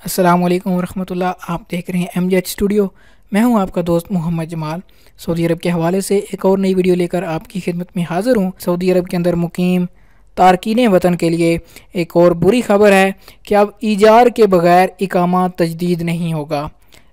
السلام علیکم ورحمۃ اللہ۔ آپ دیکھ رہے ہیں ایم جی ایچ اسٹوڈیو۔ میں ہوں آپ کا دوست محمد جمال۔ سعودی عرب کے حوالے سے ایک اور نئی ویڈیو لے کر آپ کی خدمت میں حاضر ہوں۔ سعودی عرب کے اندر مقیم تارکین وطن کے لیے ایک اور بری خبر ہے کہ اب ایجار کے بغیر اقامہ تجدید نہیں ہوگا۔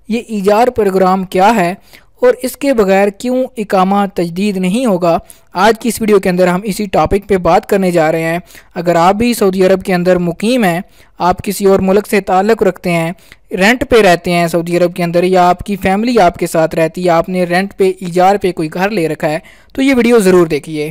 یہ ایجار پروگرام کیا ہے اور اس کے بغیر کیوں اقامہ تجدید نہیں ہوگا، آج کی اس ویڈیو کے اندر ہم اسی ٹاپک پہ بات کرنے جا رہے ہیں۔ اگر آپ بھی سعودی عرب کے اندر مقیم ہیں، آپ کسی اور ملک سے تعلق رکھتے ہیں، رینٹ پہ رہتے ہیں سعودی عرب کے اندر، یا آپ کی فیملی آپ کے ساتھ رہتی ہے، آپ نے رینٹ پہ ایجار پہ کوئی گھر لے رکھا ہے، تو یہ ویڈیو ضرور دیکھیے۔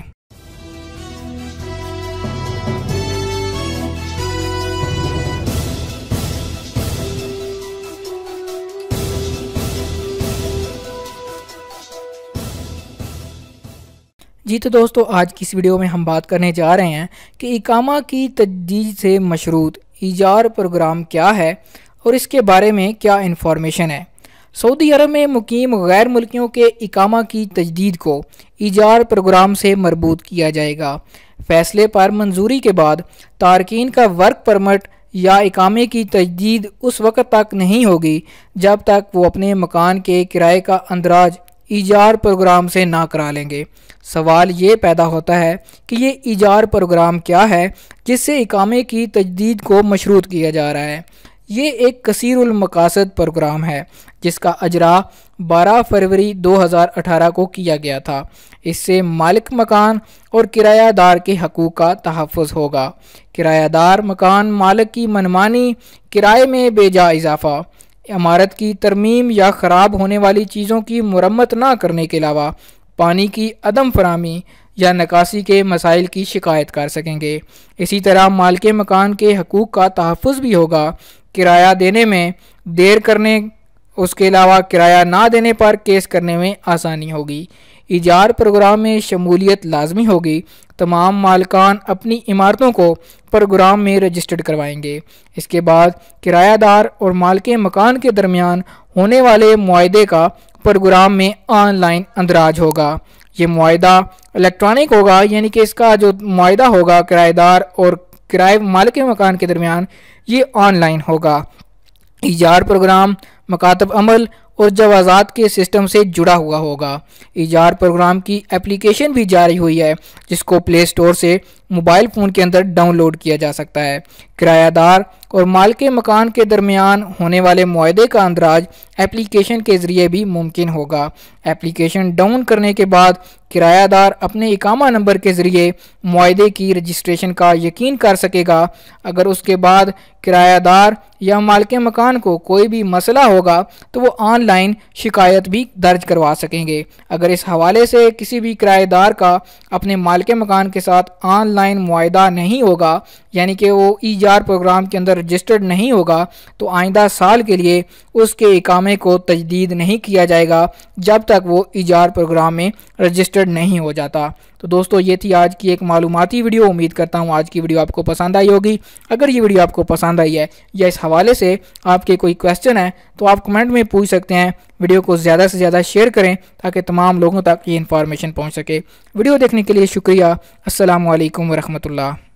جی تو دوستو، آج کی اس ویڈیو میں ہم بات کرنے جا رہے ہیں کہ اقامہ کی تجدید سے مشروط ایجار پروگرام کیا ہے اور اس کے بارے میں کیا انفارمیشن ہے۔ سعودی عرب میں مقیم غیر ملکیوں کے اقامہ کی تجدید کو ایجار پروگرام سے مربوط کیا جائے گا۔ فیصلے پر منظوری کے بعد تارکین کا ورک پرمٹ یا اقامے کی تجدید اس وقت تک نہیں ہوگی جب تک وہ اپنے مکان کے کرائے کا اندراج ایجار پروگرام سے نہ کرا لیں گے۔ سوال یہ پیدا ہوتا ہے کہ یہ ایجار پروگرام کیا ہے جس سے اقامے کی تجدید کو مشروط کیا جا رہا ہے۔ یہ ایک کثیر المقاصد پروگرام ہے جس کا اجرا 12 فروری 2018 کو کیا گیا تھا۔ اس سے مالک مکان اور کرایہ دار کے حقوق کا تحفظ ہوگا۔ کرایہ دار مکان مالک کی منمانی کرائے میں بے جا اضافہ، عمارت کی ترمیم یا خراب ہونے والی چیزوں کی مرمت نہ کرنے کے علاوہ پانی کی عدم فراہمی یا نکاسی کے مسائل کی شکایت کر سکیں گے۔ اسی طرح مالک مکان کے حقوق کا تحفظ بھی ہوگا۔ کرایہ دینے میں دیر کرنے، اس کے علاوہ کرایہ نہ دینے پر کیس کرنے میں آسانی ہوگی۔ ایجار پروگرام میں شمولیت لازمی ہوگی۔ تمام مالکان اپنی عمارتوں کو پروگرام میں رجسٹرڈ کروائیں گے۔ اس کے بعد کرایہ دار اور مالک مکان کے درمیان ہونے والے معاہدے کا پروگرام میں آن لائن اندراج ہوگا۔ یہ معاہدہ الیکٹرانک ہوگا، یعنی کہ اس کا جو معاہدہ ہوگا کرایہ دار اور مالک مکان کے درمیان، یہ آن لائن ہوگا۔ ایجار پروگرام مکاتب عمل اور جوازات کے سسٹم سے جڑا ہوا ہوگا۔ ایجار پروگرام کی اپلیکیشن بھی جاری ہوئی ہے جس کو پلے سٹور سے موبائل فون کے اندر ڈاؤن لوڈ کیا جا سکتا ہے۔ کرایہ دار اور مالک مکان کے درمیان ہونے والے معاہدے کا اندراج اپلیکیشن کے ذریعے بھی ممکن ہوگا۔ اپلیکیشن ڈاؤن کرنے کے بعد کرایہ دار اپنے اقامہ نمبر کے ذریعے معاہدے کی رجسٹریشن کا یقین کر سکے گا۔ اگر اس کے بعد کرایہ دار یا مالک مکان کو کوئی بھی مسئلہ ہوگا تو وہ آن لائن شکایت بھی درج کروا سکیں گے۔ اگر اس حوالے سے کسی بھی کرایہ دار کا اپنے مالک مکان کے ساتھ آن لائن معاہدہ نہیں ہوگا، یعنی کہ وہ ایجار پروگرام کے اندر رجسٹرڈ نہیں ہوگا، تو آئندہ سال کے لیے اس کے اقامے کو تجدید نہیں کیا جائے گا جب تک وہ ایجار پروگرام میں رجسٹرڈ نہیں ہو جاتا۔ تو دوستو، یہ تھی آج کی ایک معلوماتی ویڈیو۔ امید کرتا ہوں آج کی ویڈیو آپ کو پسند آئی ہوگی۔ اگر یہ ویڈیو آپ کو پسند آئی ہے یا اس حوالے سے آپ کے کوئی کویسچن ہے تو آپ کمنٹ میں پوچھ سکتے ہیں۔ ویڈیو کو زیادہ سے زیادہ شیئر کریں تاکہ تمام لوگوں تک یہ انفارمیشن پہنچ سکے۔ ویڈیو دیکھنے کے لیے شکریہ۔ السلام علیکم ورحمۃ اللہ۔